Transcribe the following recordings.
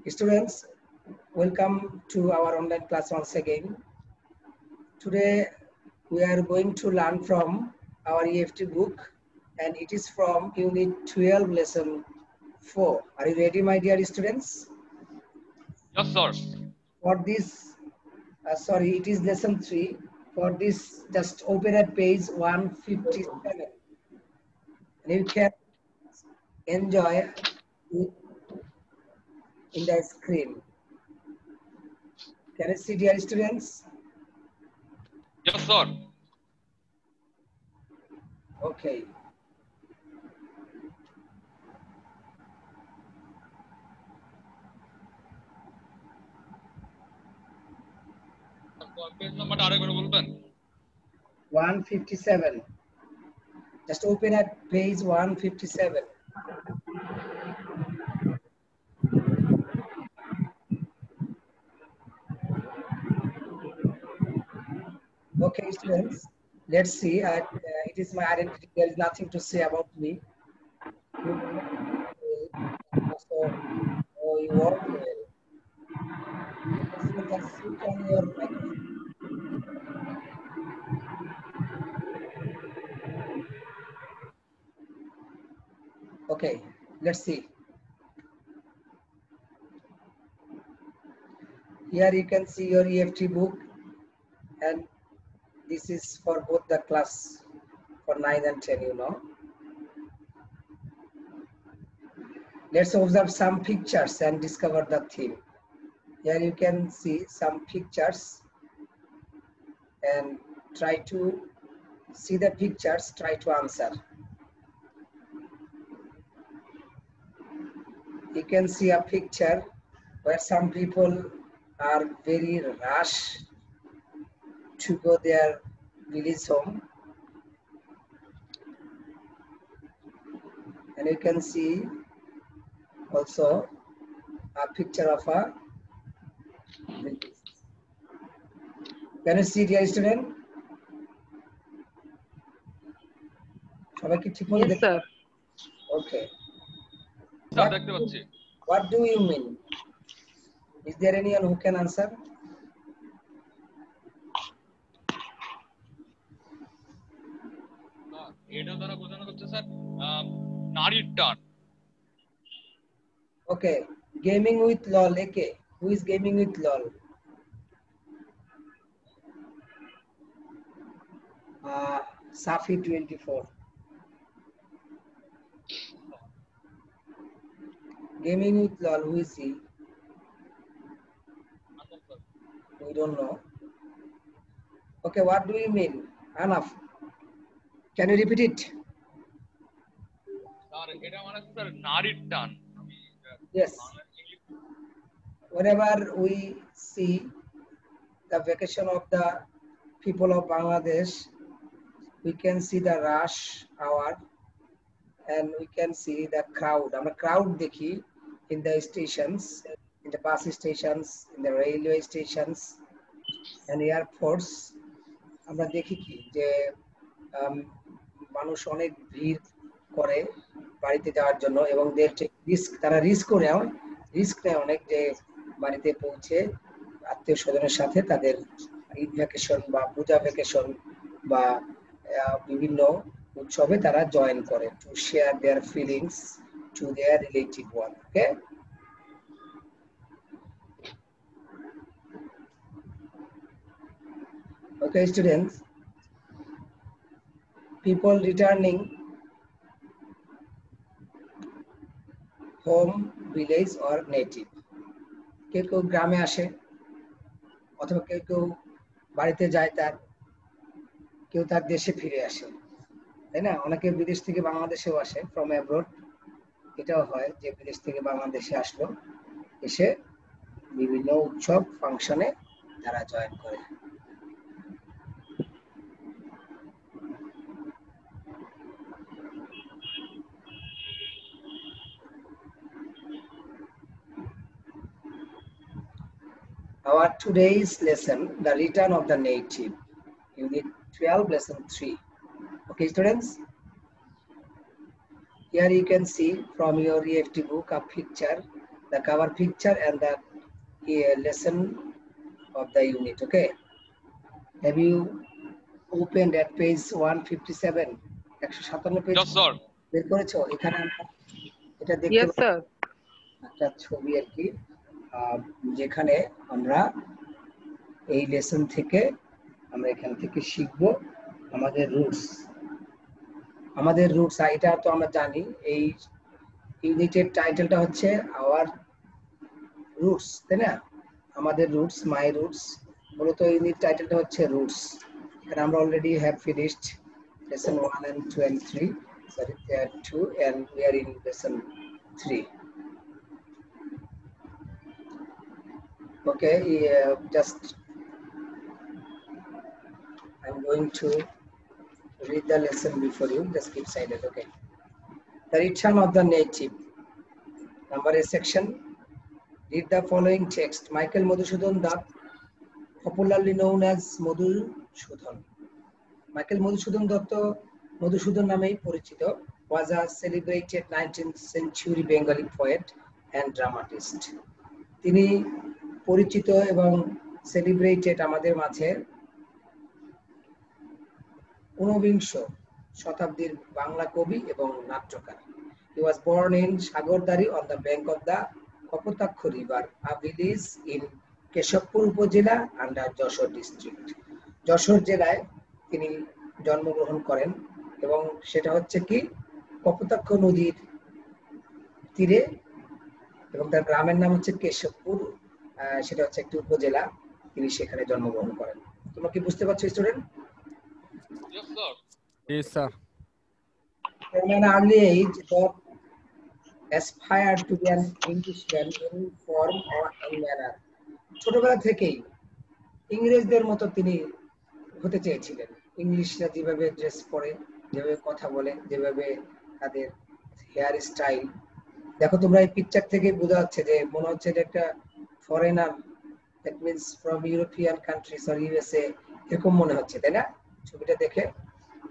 Students, welcome to our online class once again. Today we are going to learn from our EFT book, and it is from Unit 12, Lesson 4. Are you ready, my dear students? Yes, sir. For this, it is Lesson 3. For this, just open at page 157. And you can enjoy it in the screen. Can you see, dear students? Yes, sir. Okay. Page number আরেকবার বলবেন 157. Just open at page 157. Okay, students, let's see. It is my identity. There is nothing to say about me. You also you work well. So just switch on your microphone. Okay, let's see. Here you can see your EFT book, and this is for both the class for 9 and 10, you know. Let's observe some pictures and discover the theme. Here you can see some pictures and try to see the pictures, try to answer. You can see a picture where some people are very rush to go their village home. And you can see also a picture of a village. Can you see, dear student? Yes, sir. Okay. Sir দেখতে পাচ্ছি What do you mean? Is there anyone who can answer? এটা দ্বারা বোঝানো হচ্ছে sir নারীর টান Okay. Gaming with LOL. Okay. Who is gaming with LOL? Safi 24. Gaming with LOL. Who is he? We don't know. Okay. What do you mean? Enough. Can you repeat it? Sir এটা মানে sir নারীর টান Yes. Whenever we see the vacation of the people of Bangladesh, we can see the rush hour and we can see the crowd. আমরা crowd দেখি in the stations, in the bus stations, in the railway stations and airports. আমরা দেখি কি যে মানুষ অনেক ভিড় করে বাড়িতে যাওয়ার জন্য এবং তারা রিস্ক নেয় অনেক যে বাড়িতে পৌঁছে আত্মীয় স্বজনের সাথে তাদের ঈদ ভ্যাকেশন বা পূজা ভ্যাকেশন বা বিভিন্ন উৎসবে তারা জয়েন করে to share there feelings to their relative one. Okay, okay students, people returning home, village or native. কেউ গ্রামে আসে অথবা কেউ বাড়িতে যায়, কেউ তার দেশে ফিরে আসে, তাই না? অনেকে বিদেশ থেকে বাংলাদেশেও আসে, ফ্রম অ্যাব্রোড। এটাও হয় যে বিদেশ থেকে বাংলাদেশে আসলো, এসে বিভিন্ন উৎসব ফাংশনে তারা জয়েন করে। Our today's lesson, the return of the native, Unit 12, Lesson 3. Okay, students? Here you can see from your EFT book a picture the cover picture and the lesson of the unit. Okay, have you opened at page 157? 157 page Yes, sir. বের করেছো? এখানে আমরা এটা দেখতে Yes, sir. একটা ছবি আর কি, যেখানে আমরা এই লেসন থেকে আমরা এখান থেকে শিখব আমাদের রুটস। এটা তো আমরা জানি। এই ইউনিটের টাইটেলটা হচ্ছে আওয়ার রুটস, তাই না? আমাদের রুটস, মাই রুটস। মূলত ইউনিট টাইটেলটা হচ্ছে রুটস। এখানে আমরা already have finished lesson 1 and 2 and 3, sorry 2, and we are in lesson 3. Okay, just I'm going to read the lesson before you. Just keep silent. Okay, the return of the native. Number A section. Read the following text. Michael Madhusudan Dutt, popularly known as Madhusudan. Michael Madhusudan Dutt, Madhusudan নামেই পরিচিত, was a celebrated 19th century Bengali poet and dramatist. তিনি পরিচিত এবং celebrated আমাদের মাঝে 19শ শতাব্দীর বাংলা কবি এবং নাট্যকার। He was born in Sagordari on the bank of the Kapotakho River, a village in Keshapur উপজেলা under যশোর district. যশোর জেলায় তিনি জন্মগ্রহণ করেন এবং সেটা হচ্ছে কি কপোতাক্ষ নদীর তীরে, এবং তার গ্রামের নাম হচ্ছে কেশবপুর, সেটা হচ্ছে একটি উপজেলা। তিনি সেখানে জন্মগ্রহণ করেন। তোমরা কি বুঝতে পারছো student? Yes, sir. Yes, sir. From an early age, Dodd aspired to be an Englishman in form or in manner. ছোটবেলা থেকেই ইংরেজদের মতো তিনি হতে চেয়েছিলেন। ইংলিশরা যেভাবে ড্রেস পরে, যেভাবে কথা বলে, যেভাবে তাদের হেয়ার স্টাইল, দেখো তোমরা এই পিকচার থেকে বোঝা যাচ্ছে যে মনে হচ্ছে যে একটা foreigner, that means from European countries or USA, এরকম মনে হচ্ছে, তাই না? ছবিটা দেখে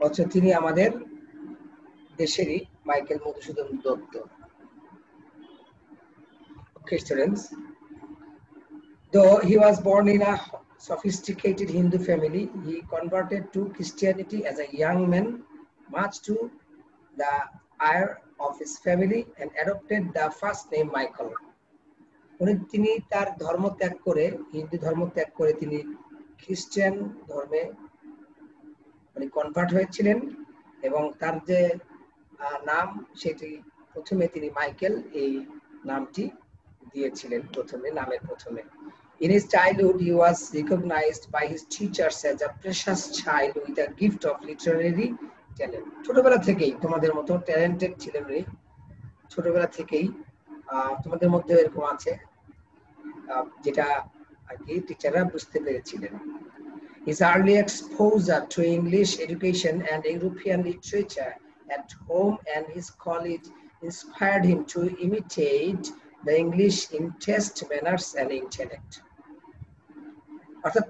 অথচ তিনি আমাদের দেশেরই Michael Madhusudan Dutta. Okay, students. Though he was born in a sophisticated Hindu family, he converted to Christianity as a young man, much to the ire of his family, and adopted the first name Michael. তিনি তার ধর্ম ত্যাগ করে, হিন্দু ধর্ম ত্যাগ করে তিনি খ্রিস্টান ধর্মে কনভার্ট হয়েছিলেন, এবং তার যে নাম সেটি প্রথমে তিনি মাইকেল এই নামটি দিয়েছিলেন নামের প্রথমে। In his childhood, he was recognized by his teachers as a precious child with a gift of literary talent. ছোটবেলা থেকেই তোমাদের মতো ট্যালেন্টেড ছিলেন উনি। ছোটবেলা থেকেই তোমাদের মধ্যে এরকম আছে, যেটা আর কি টিচাররা বুঝতে পেরেছিলেন। His early exposure to English education and European literature at home and his college inspired him to imitate the English in taste, manners, and intellect. অর্থাৎ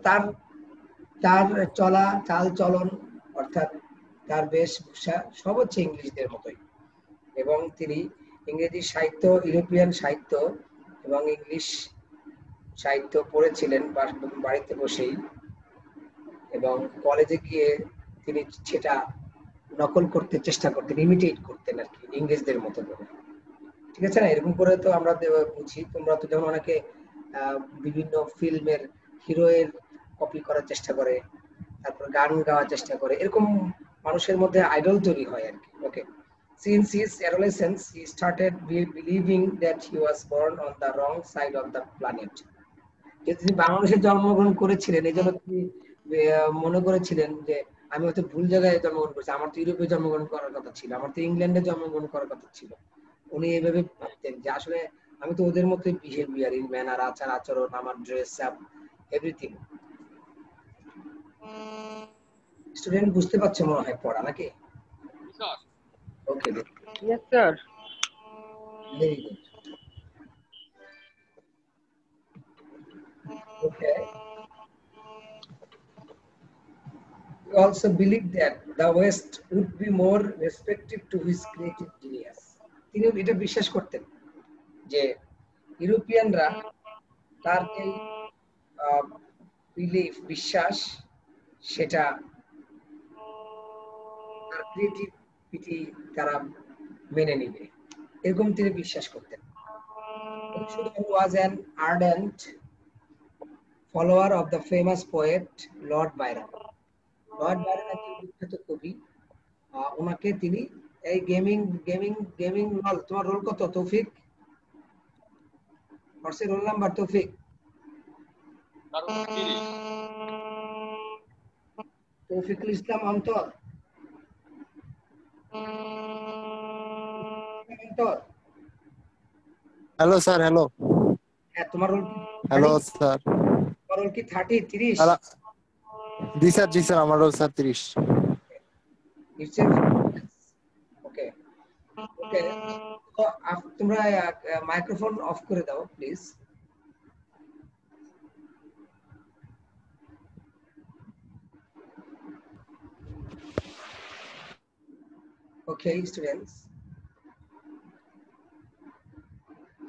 তার চলা চাল চলন, অর্থাৎ তার বেশভূষা সব হচ্ছে ইংলিশদের মতোই, এবং তিনি ইংরেজি সাহিত্য, ইউরোপিয়ান সাহিত্য এবং ইংলিশ সাহিত্য পড়েছিলেন বাড়িতে বসেই, এবং কলেজে গিয়ে তিনি সেটা নকল করতে চেষ্টা করতেন, ইমিটেট করতেন আর কি, ইংরেজদের মতো করে। ঠিক আছে না? এরকম করে তো আমরা বুঝি। তোমরা তো যেমন অনেকে বিভিন্ন ফিল্মের হিরোয়ের কপি করার চেষ্টা করে, তারপর গান গাওয়ার চেষ্টা করে, এরকম মানুষের মধ্যে আইডল তৈরি হয় আর কি। ওকে, since his adolescence he started believing that he was born on the wrong side of the planet. তিনি বাংলাদেশে জন্মগ্রহণ করেছিলেন, এই জন্য তিনি মনে করেছিলেন যে আমি হয়তো ভুল জায়গায় জন্মগ্রহণ করেছি, আমার তো ইউরোপে জন্মগ্রহণ করার কথা ছিল, আমার তো ইংল্যান্ডে জন্মগ্রহণ করার কথা ছিল। উনি এইভাবে ভাবতেন যে আসলে আমি তো ওদের মতোই বিহেভিয়ার, ইন ম্যানার, আচার আচরণ, আমার ড্রেস আপ, এভরিথিং। স্টুডেন্ট বুঝতে পারছে মনে হয় পড়া নাকি? Sir. Okay, Yes, sir. Very good. Okay, he also believed that the West would be more receptive to his creative genius. তিনি এটা বিশ্বাস করতেন যে ইউরোপিয়ানরা তার যে বিলিফ বিশ্বাস সেটা তার ক্রিয়েটিভিটি তারা মেনে নিবে এরকম তিনি বিশ্বাস করতেন Mashudam was an ardent follower of the famous poet Lord Byron. Lord Byron একজন বিখ্যাত কবি ওনাকে তিনি এই গেমিং রোল তোমার রোল কত তৌফিক হোয়াটস রোল নাম্বার তৌফিক তৌফিকুল ইসলাম অন্তর হ্যালো স্যার হ্যালো হ্যাঁ তোমার রোল হ্যালো স্যার তোমার রোল কি 30 30 জি স্যার আমার role sir 30 It's a okay okay তো তোমরা মাইক্রোফোন অফ করে দাও please okay students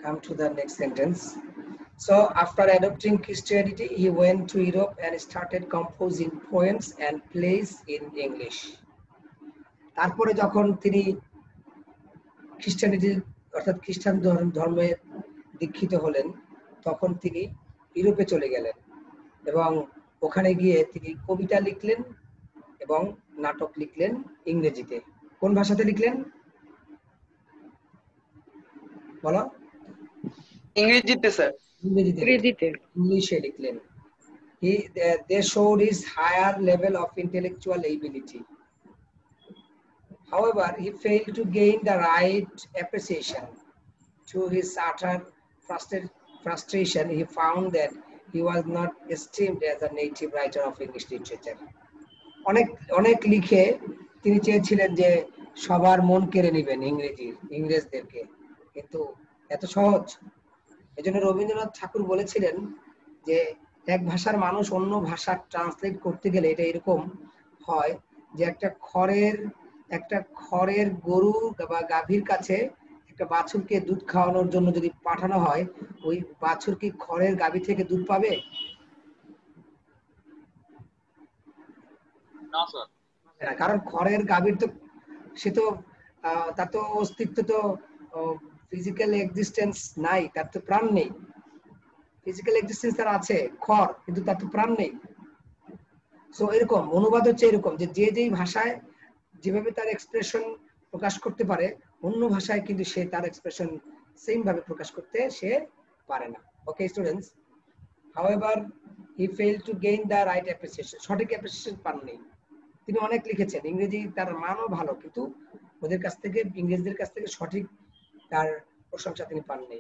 come to the next sentence so after adopting Christianity he went to Europe and started composing poems and plays in English তারপরে যখন তিনি খ্রিস্টানিটি অর্থাৎ খ্রিস্টান ধর্মে দীক্ষিত হলেন তখন তিনি ইউরোপে চলে গেলেন এবং ওখানে গিয়ে তিনি কবিতা লিখলেন এবং নাটক লিখলেন ইংরেজিতে কোন ভাষাতে লিখলেন বলো ইংরেজিতে স্যার ইংরেজিতে ইংলিশে লিখলেন they showed his higher level of intellectual ability however he failed to gain the right appreciation to his utter frustration he found that he was not esteemed as a native writer of English literature অনেক লিখে তিনি চেয়েছিলেন যে সবার মন কেড়ে নেবেন ইংরেজদেরকে কিন্তু এত সহজ এজন্য রবীন্দ্রনাথ ঠাকুর বলেছিলেন যে এক ভাষার মানুষ অন্য ভাষা ট্রান্সলেট করতে গেলে এটা এরকম হয় যে একটা খড়ের গরু বা গাভীর কাছে একটা বাছুরকে দুধ খাওয়ানোর জন্য যদি পাঠানো হয় ওই বাছুর কি খড়ের গাভী থেকে দুধ পাবে না স্যার কারণ খড়ের গাভীর তো সে তো তার তো অস্তিত্ব তো ফিজিক্যাল এক্সিস্টেন্স নাই তার তো প্রাণ নেই ফিজিক্যাল এক্সিস্টেন্স তার আছে খড় কিন্তু তার তো প্রাণ নেই সো এরকম অনুবাদ হচ্ছে এরকম যে যেই ভাষায় যেভাবে তার এক্সপ্রেশন প্রকাশ করতে পারে অন্য ভাষায় কিন্তু সে তার এক্সপ্রেশন সেম ভাবে প্রকাশ করতে সে পারে না okay students however he failed to gain the right appreciation সঠিক অ্যাপ্রিসিয়েশন পাননি তিনি অনেক লিখেছেন ইংরেজি তার মানও ভালো কিন্তু ইংরেজদের কাছ থেকে সঠিক তার প্রশংসা তিনি পাননি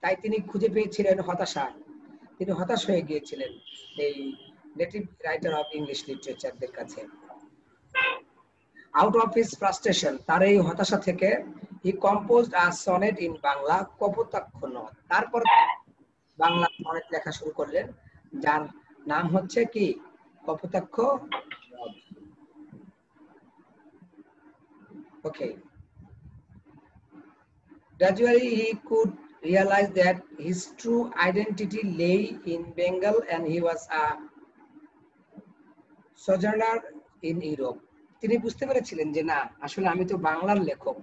তাই তিনি খুঁজে পেয়েছিলেন হতাশা তিনি হতাশ হয়ে গিয়েছিলেন এই নেটিভ রাইটার অফ ইংলিশ লিটারেচারদের কাছে out of his frustration তার এই হতাশা থেকে he composed a sonnet in Bangla Kapotaksha নদ তারপর বাংলা সনেট লেখা শুরু করলেন যার নাম হচ্ছে কি কপোতাক্ষ নদ ওকে gradually he could realize that his true identity lay in Bengal and he was a sojourner in Europe তিনি বুঝতে পেরেছিলেন যে না আসলে আমি তো বাংলার লেখক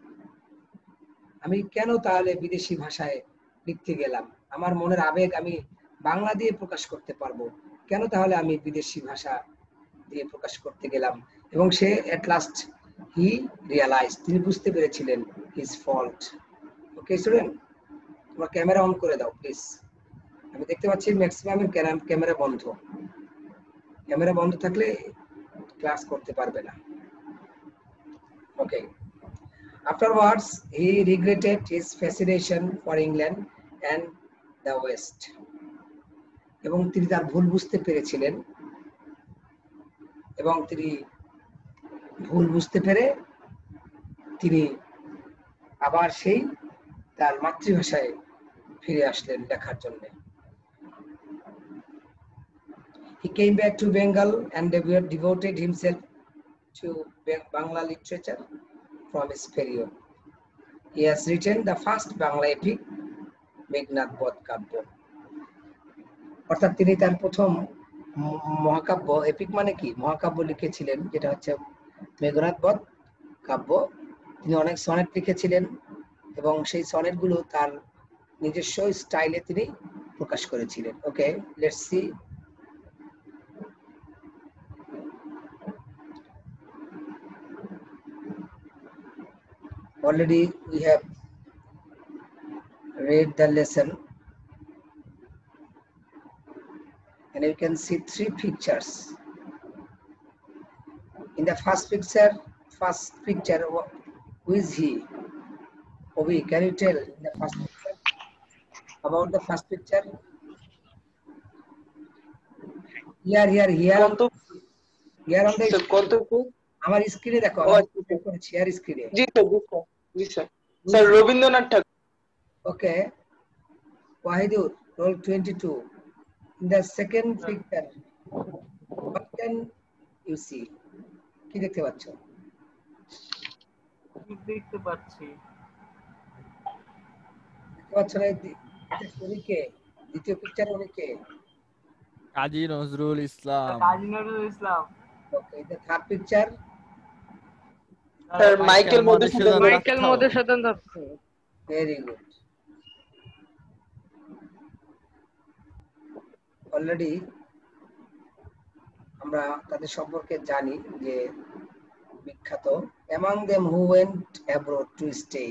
আমি কেন তাহলে বিদেশি ভাষায় লিখতে গেলাম আমার মনের আবেগ আমি বাংলা দিয়ে প্রকাশ করতে পারবো কেন তাহলে আমি বিদেশি ভাষা দিয়ে প্রকাশ করতে গেলাম এবং সে এট লাস্ট হি রিয়ালাইজ তিনি বুঝতে পেরেছিলেন হিজ ফল্ট ওকে স্টুডেন্ট তোমার ক্যামেরা অন করে দাও প্লিজ আমি দেখতে পাচ্ছি ম্যাক্সিমামের ক্যামেরা বন্ধ থাকলে ক্লাস করতে পারবে না okay afterwards he regretted his fascination for England and the West এবং তিনি তার ভুল বুঝতে পেরেছিলেন এবং তিনি ভুল বুঝতে পেরে তিনি আবার সেই তার মাতৃভাষায় ফিরে আসলেন লেখার জন্য he came back to Bengal and devoted himself to Bangla literature from his period. He has written the first Bangla epic, Meghnad Badh কাব্য, অর্থাৎ তিনি তার প্রথম মহাকাব্য, এপিক মানে কি মহাকাব্য লিখেছিলেন, যেটা হচ্ছে মেঘনাদ বধ কাব্য। তিনি অনেক সনেট লিখেছিলেন এবং সেই সনেট গুলো তার নিজস্ব স্টাইলে তিনি প্রকাশ করেছিলেন। Okay, let's see. Already we have read the lesson and you can see three pictures. In the first picture, who is he? Obi, can you tell in the first picture about the first picture? Here on কত the sir কত আমার স্ক্রিনে দেখো, ও, আমি আচ্ছা। করেছি আর স্ক্রিনে। জি sir G sir sir Rabindranath Thakur. Okay, Wahidur, roll 22. In the second picture, what can you see? কি দেখতে পাচ্ছ? দেখতে পাচ্ছি দেখতে পাচ্ছ না? উনি কে? দ্বিতীয় পিকচার উনি কে? কাজী নজরুল ইসলাম। কাজী নজরুল ইসলাম। ওকে, the third picture, sir Michael Madhusudan Dutta. very good. Already আমরা তাদের সম্পর্কে জানি যে বিখ্যাত। among them who went abroad to stay,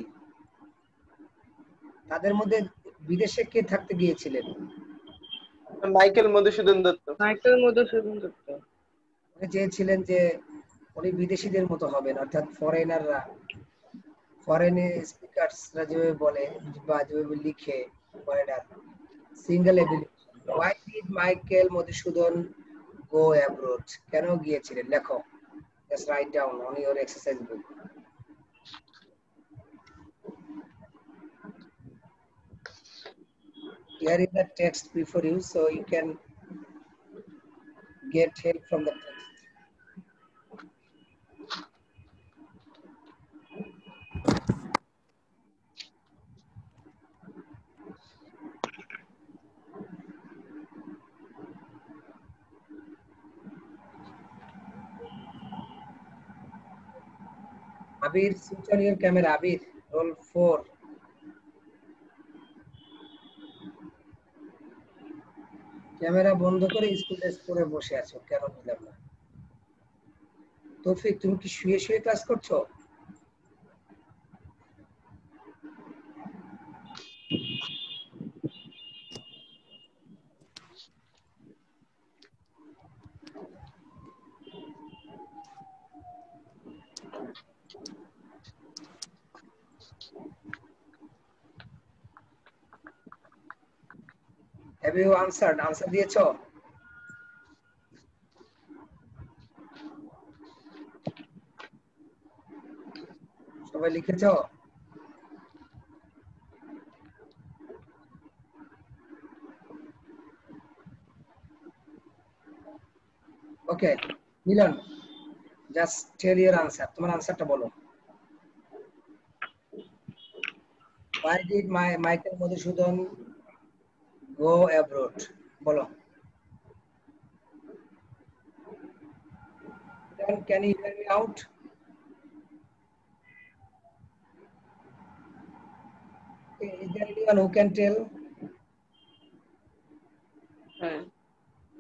তাদের মধ্যে বিদেশে কে থাকতে গিয়েছিলেন? মাইকেল মধুসূদন দত্ত। উনি চেয়েছিলেন যে উনি বিদেশিদের মতো হবেন, অর্থাৎ ফরেনাররা, ফরেন স্পিকার্সরা যেভাবে বলে বা যেভাবে লিখে foreigner, single ability. Why did Michael Madhusudan go abroad? কেন গিয়েছিলেন? লেখো, just write down on your exercise book. Here is the text before you, so you can get help from the text. Abir, switch on your camera. Abir, roll 4. Camera বন্ধ করে school dress পরে বসে আছো কেন বুঝলাম না। তৌফিক, তুমি কি শুয়ে শুয়ে ক্লাস করছো? Have you answered? Answer দিয়েছো? সবাই লিখেছো? ওকে, মিলন, জাস্ট টেল ইওর আনসার। তোমার আনসারটা বলো। Why did Michael Madhusudan go abroad? বলো। Can you hear me out? Is there anyone who can tell?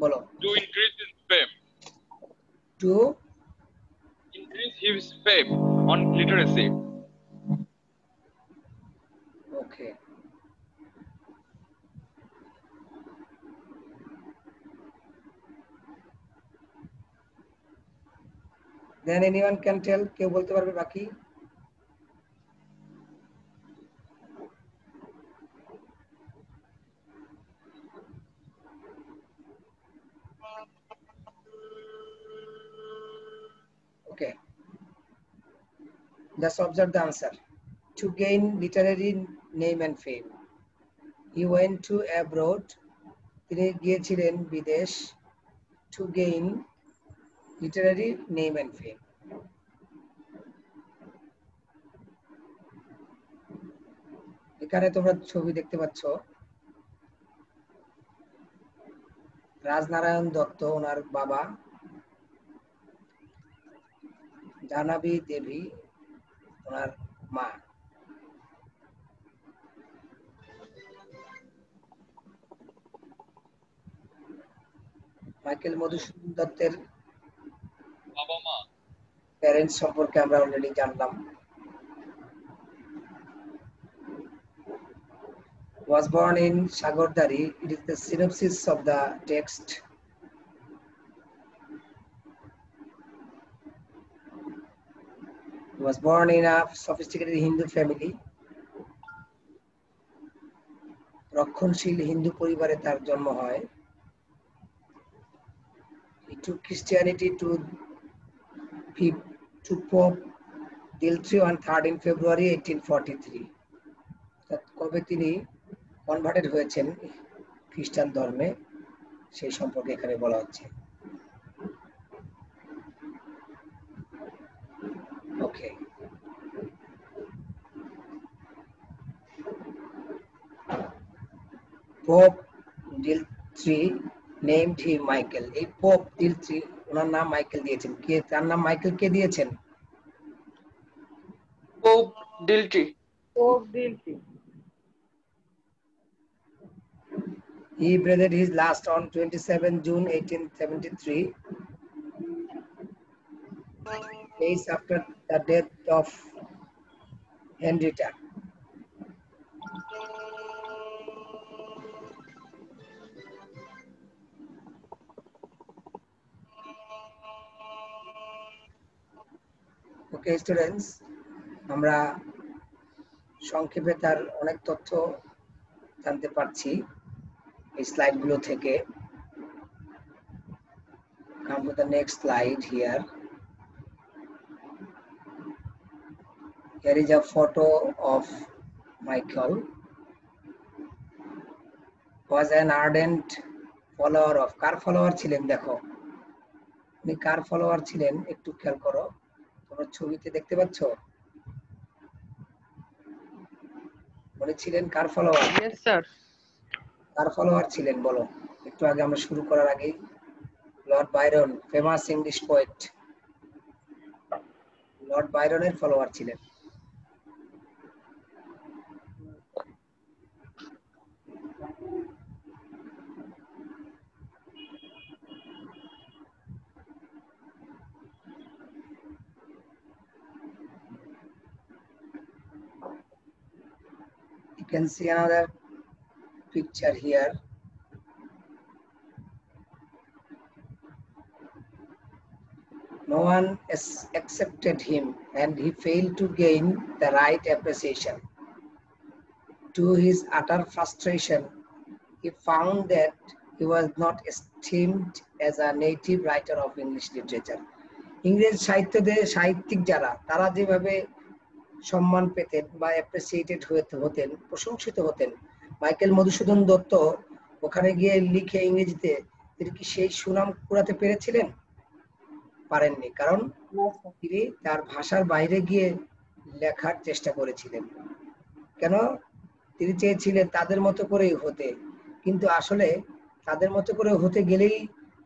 বলো। To increase his fame. To Increase his fame on literacy. okay. Then anyone can tell? কেউ বলতে পারবে বাকি? Okay. Just observe the answer. To gain literary name and fame. He went to abroad. তিনি গিয়েছিলেন বিদেশ। To gain literary name and fame. এখানে তোমরা ছবি দেখতে পাচ্ছ, রাজনারায়ণ দত্ত ওনার বাবা, জাহ্নবী দেবী ওনার মা। মাইকেল মধুসূদন দত্তের বাবা মা প্যারেন্টস সম্পর্কে আমরা অলরেডি জানলাম। Was born in Shagordari. It is the synopsis of the text. He was born in a sophisticated Hindu family. রক্ষণশীল হিন্দু পরিবারে তার জন্ম হয়। He took Christianity to Pope Dilthri on 13 February 1843. কবে তিনি কনভার্টেড হয়েছেন খ্রিস্টান ধর্মে সেই সম্পর্কে এখানে বলা হচ্ছে। Okay, pope Dealtry named him Michael. এই পোপ ডিলথ্রি ওনার নাম মাইকেল দিয়েছেন। কে তার নাম মাইকেল কে দিয়েছেন? Pope Dealtry. Pope Dealtry. He breathed his last on 27 June 1873, days after the death of Henrietta. Okay, students, আমরা সংক্ষেপে তার অনেক তথ্য জানতে পারছি এই স্লাইডগুলো থেকে। Come to the next slide here. Here is a photo of Michael. Was an ardent follower of, car follower ছিলেন দেখো, উনি কার ফলোয়ার ছিলেন একটু খেয়াল করো, তোমরা ছবিতে দেখতে পাচ্ছ উনি ছিলেন কার ফলোয়ার? Yes sir. কার ফলোয়ার ছিলেন বলো একটু আগে, আমরা শুরু করার আগেই। Lord Byron, famous English poet, lord বাইরনের ফলোয়ার ছিলেন। You can see another picture here. No one accepted him and he failed to gain the right appreciation. To his utter frustration, he found that he was not esteemed as a native writer of English literature. ইংরেজ সাহিত্যিক যারা, তারা যেভাবে সম্মান পেতেন বা appreciated হতেন, প্রশংসিত হতেন, মাইকেল মধুসূদন দত্ত ওখানে গিয়ে লিখে ইংরেজিতে তিনি কি সেই সুনাম কুড়াতে পেরেছিলেন? পারেননি, কারণ তিনি তার ভাষার বাইরে গিয়ে লেখার চেষ্টা করেছিলেন। কেন? তিনি চেয়েছিলেন তাদের মতো করেই হতে, কিন্তু আসলে তাদের মতো করে হতে গেলেই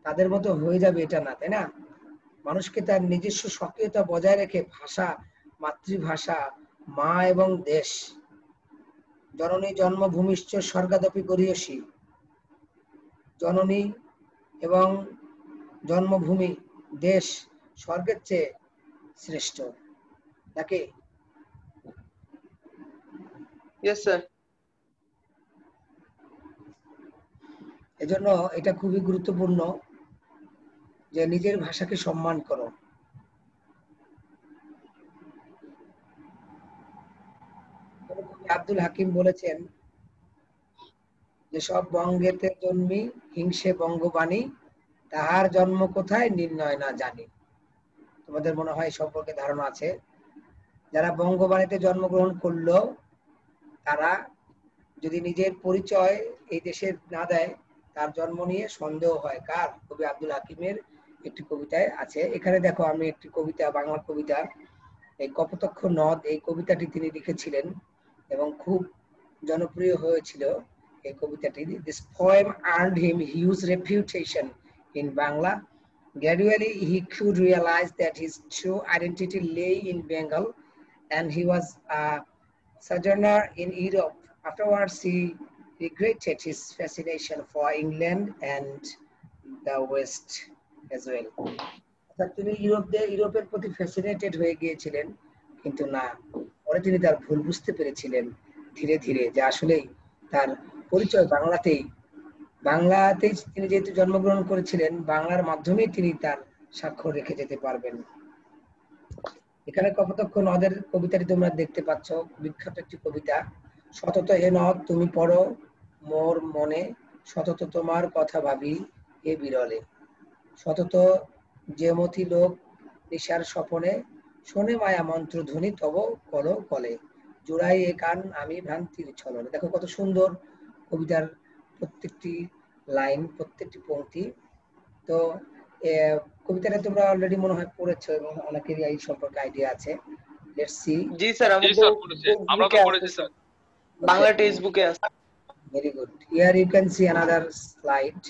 তাদের মতো হয়ে যাবে এটা না, তাই না? মানুষকে তার নিজস্ব সক্রিয়তা বজায় রেখে ভাষা, মাতৃভাষা, মা এবং দেশ, জননী জন্মভূমিশ্চ স্বর্গাদপি গরীয়সী, জননী এবং জন্মভূমি, দেশ স্বর্গের চেয়ে শ্রেষ্ঠ, নাকি? Yes sir. এজন্য এটা খুবই গুরুত্বপূর্ণ যে নিজের ভাষাকে সম্মান করো। আব্দুল হাকিম বলেছেন যে সব বঙ্গেতে জন্মি হিংসে বঙ্গবাণী, তাহার জন্ম কোথায় নির্ণয় না জানি। তোমাদের মনে হয় সম্পর্কে ধারণা আছে। যারা বঙ্গবাণীতে জন্মগ্রহণ করলো তারা যদি নিজের পরিচয় এই দেশের না দেয়, তার জন্ম নিয়ে সন্দেহ হয়। কার? কবি আব্দুল হাকিমের একটি কবিতায় আছে। এখানে দেখো আমি একটি কবিতা, বাংলা কবিতা, এই কপোতাক্ষ নদ, এই কবিতাটি তিনি লিখেছিলেন এবং খুব জনপ্রিয় হয়েছিল এই কবিতাটি। This poem earned him huge reputation in Bangla. Gradually, he could realize that his true identity lay in Bengal, and he was a sojourner in Europe. Afterwards, he regretted his fascination for England and the West as well. অর্থাৎ তিনি ইউরোপের প্রতি fascinated হয়ে গিয়েছিলেন, কিন্তু না, পরে তিনি তার ভুল বুঝতে পেরেছিলেন ধীরে ধীরে যে আসলেই তার পরিচয় বাংলাতেই তিনি যেহেতু জন্মগ্রহণ করেছিলেন, বাংলার মাধ্যমেই তিনি তার স্বাক্ষর রেখে যেতে পারবেন। এখানে কপোতাক্ষ নদের কবিতাটি তোমরা দেখতে পাচ্ছ, বিখ্যাত একটি কবিতা। সতত হে নদ তুমি পড়ো মোর মনে, সতত তোমার কথা ভাবি এ বিরলে। সতত যে মতি লোক নিশার স্বপনে, শোনে মায়া মন্ত্র ধ্বনি তব কর কলে, জোড়াই এ কান আমি ভ্রান্তির ছলনে। দেখো কত সুন্দর কবিতার প্রত্যেকটি লাইন, প্রত্যেকটি পংক্তি। তো কবিতাটা তোমরা অলরেডি মনে হয় পড়েছো এবং অনেকেরই এই সম্পর্কে আইডিয়া আছে। Let's see. জি স্যার, জি আমাদের স্যার পড়েছে, আমরা তো পড়েছি স্যার। বাংলা টেক্সট বুকে আছে। Very good. Here you can see another slide.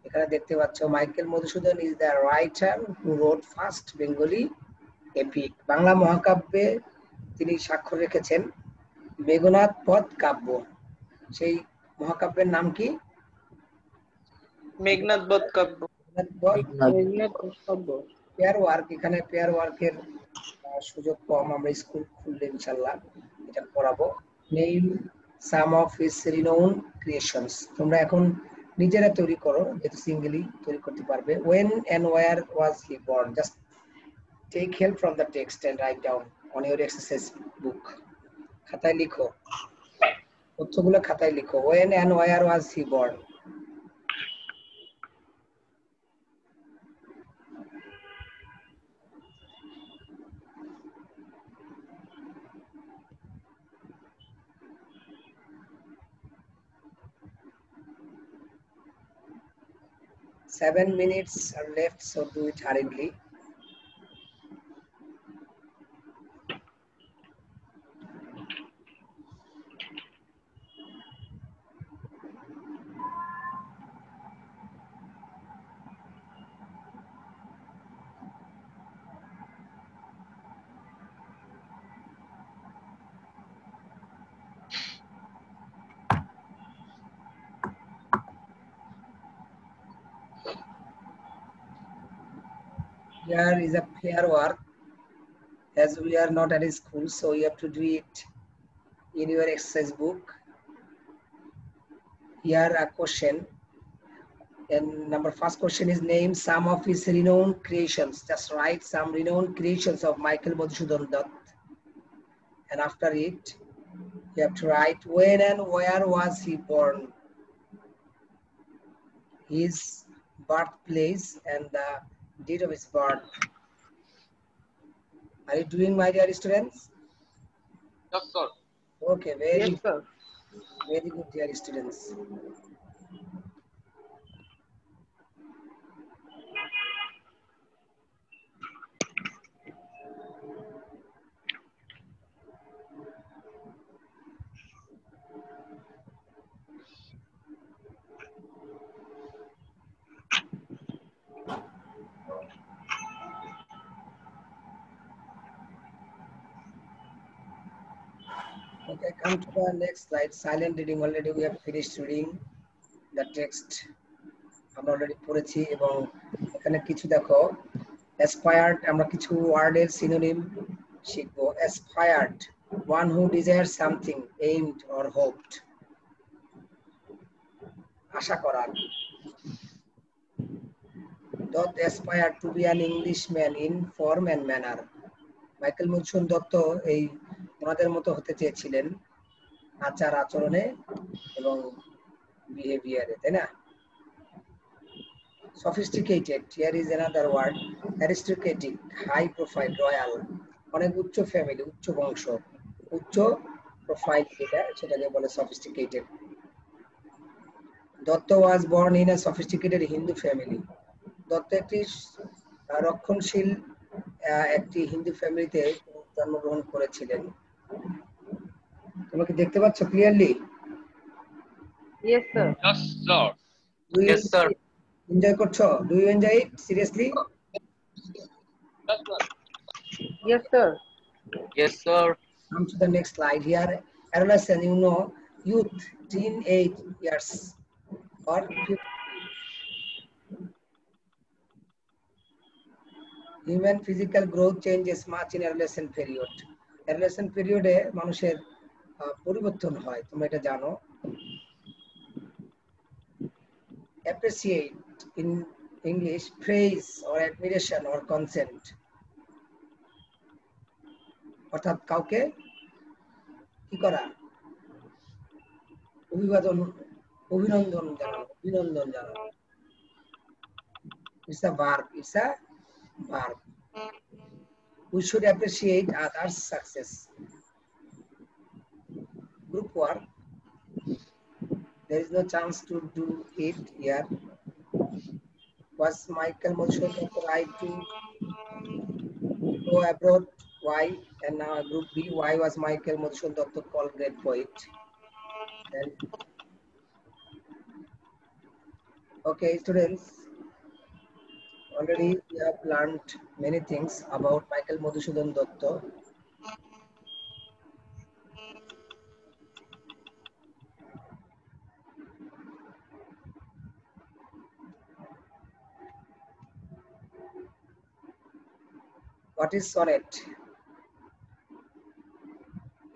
এখানে দেখতে পাচ্ছ Michael Madhusudan is the writer who wrote first Bengali epic. Bangla মহাকাব্যে তিনি স্বাক্ষর রেখেছেন মেঘনাদ পদ কাব্য। সেই মহাকাব্যের নাম কি? মেঘনাদ বধ কাব্য। Pair work. এখানে পেয়ার ওয়ার্কের সুযোগ কম, আমরা স্কুল খুললে ইনশাআল্লাহ এটা পড়াবো। Name some of his renowned creations. তোমরা এখন নিজেরা তৈরি করো, যেহেতু সিঙ্গেলি তৈরি করতে পারবে। when and where was he born? Just take help from the text and write down on your exercise book. খাতায় লিখো, তথ্যগুলো খাতায় লিখো। when and where was he born? Seven minutes are left, so do it hurriedly. Here is a pair work. As we are not at a school, so you have to do it in your exercise book. Here a question, and first question is name some of his renowned creations. Just write some renowned creations of Michael Madhusudan Dutt, and after it you have to write when and where was he born, his birthplace and the date of his birth. Are you doing, my dear students? Yes sir. Okay, very good, dear students. Okay, come to the next slide. Silent reading. Already we have finished reading the text. আমরা already পড়েছি এবং এখানে কিছু দেখো aspired, আমরা কিছু ওয়ার্ডের synonym শিখবো। aspired, one who desires something, aimed or hoped, আশা করা। Dutt aspired to be an Englishman in form and manner. Michael Madhusudan Dutta এই ওনাদের মতো হতে চেয়েছিলেন আচার আচরণে এবং বিহেভিয়ারে, তাই না? sophisticated, here is another word. aristocratic, high profile, royal, অনেক উচ্চ ফ্যামিলি, উচ্চ বংশ, উচ্চ প্রোফাইল, সেটাকে বলে sophisticated. Dutta was born in a sophisticated Hindu family. Dutta একটি রক্ষণশীল একটি হিন্দু ফ্যামিলিতে জন্মগ্রহণ করেছিলেন। তো তোমরা কি দেখতে পাচ্ছ clearly? Yes, sir. Yes, sir. Do you Yes, sir. Enjoy করছো? Do you enjoy it seriously? Yes, sir. Yes, sir. Yes, sir. Come to the next slide here. Adolescent, you know, youth, teenage years or human physical growth changes much in adolescent period. Adolescent period এ মানুষের পরিবর্তন হয়, তোমরা এটা জানো। Appreciate in English, praise or admiration or consent. অর্থাৎ কাউকে কি করা? অভিনন্দন জানানো। It's a verb. It's a verb. We should appreciate others' success. Group work. There is no chance to do it here. Was Michael Madhusudan right to go abroad? Why? And now group B. Why was Michael Madhusudan called great poet? Then, okay, students. Already we have learned many things about Michael Madhusudan Datta. What is sonnet?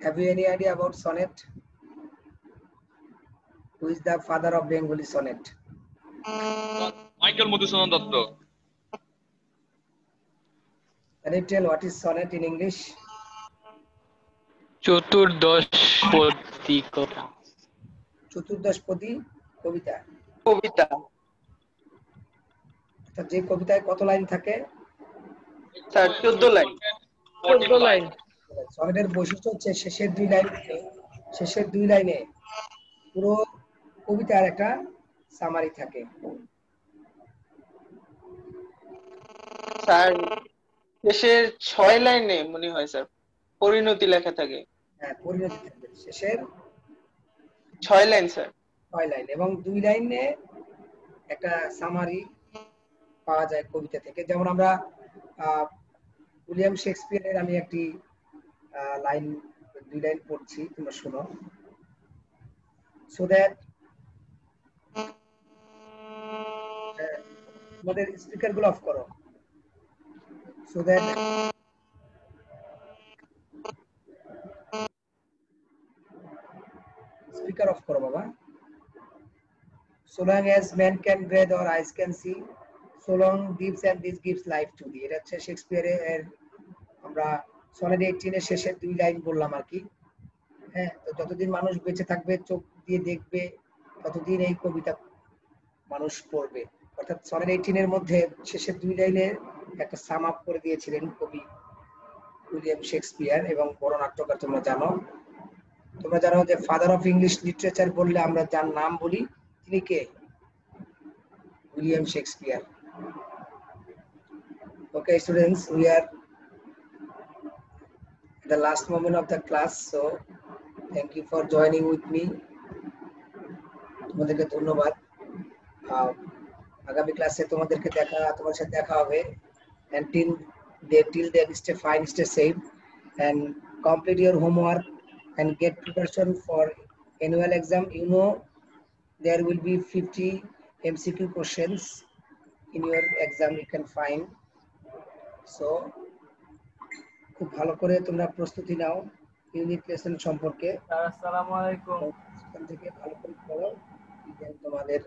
Have you any idea about sonnet? Who is the father of Bengali sonnet? Michael Madhusudan Datta. Can you tell what is sonnet in English? চতুর্দশপদী কবিতা। চতুর্দশপদী কবিতা। কবিতা। অর্থাৎ যে কবিতায় কত line থাকে? Sir 14 line. 14 line. সনেটের বৈশিষ্ট্য হচ্ছে শেষের দুই লাইনে পুরো কবিতার একটা সামারি থাকে। স্যার শেষের 6 লাইনে মনে হয় স্যার পরিণতি লেখা থাকে। হ্যাঁ, পরিণতি থাকে। শেষের 6 লাইন স্যার। 6 লাইন এবং 2 লাইনে একটা সামারি পাওয়া যায় কবিতা থেকে। যেমন আমরা উইলিয়াম শেক্সপিয়ারের আমি একটি লাইন 2 লাইন পড়ছি, তোমরা শোনো। So that তোমাদের স্পিকার গুলো অফ করো। So that স্পিকার অফ করো বাবা। So long as man can breathe or eyes can see, so long gives and this gives life to thee. এটা হচ্ছে শেক্সপিয়ারের, আমরা সনেট 18 এর শেষের 2 লাইন বললাম আর কি। হ্যাঁ, তো যতদিন মানুষ বেঁচে থাকবে, চোখ দিয়ে দেখবে, ততদিন এই কবিতা মানুষ পড়বে। অর্থাৎ সনেট 18 এর মধ্যে শেষের 2 লাইনে একটা সাম আপ করে দিয়েছিলেন কবি উইলিয়াম শেক্সপিয়ার এবং বড় নাট্যকার। তোমরা জানো যে ফাদার অফ ইংলিশ লিটারেচার বললে আমরা যার নাম বলি তিনি কে? William Shakespeare. Okay, students, we are the last moment of the class, so thank you for joining with me. তোমাদেরকে ধন্যবাদ। আগামী ক্লাসে তোমার সাথে দেখা হবে। And till then, stay fine, stay safe, and complete your homework and get preparation for annual exam. You know there will be 50 MCQ questions in your exam you can find. So খুব ভালো করে তোমরা প্রস্তুতি নাও unit lesson সম্পর্কে। আসসালামু আলাইকুম। এখান থেকে ভালো করে পড়ো, তোমাদের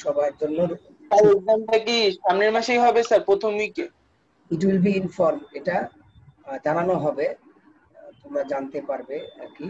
সবার জন্য। এক্সামটা কি সামনের মাসেই হবে স্যার, প্রথম উইকে? ইট উইল বি ইনফর্ম, এটা জানানো হবে, তোমরা জানতে পারবে আর কি।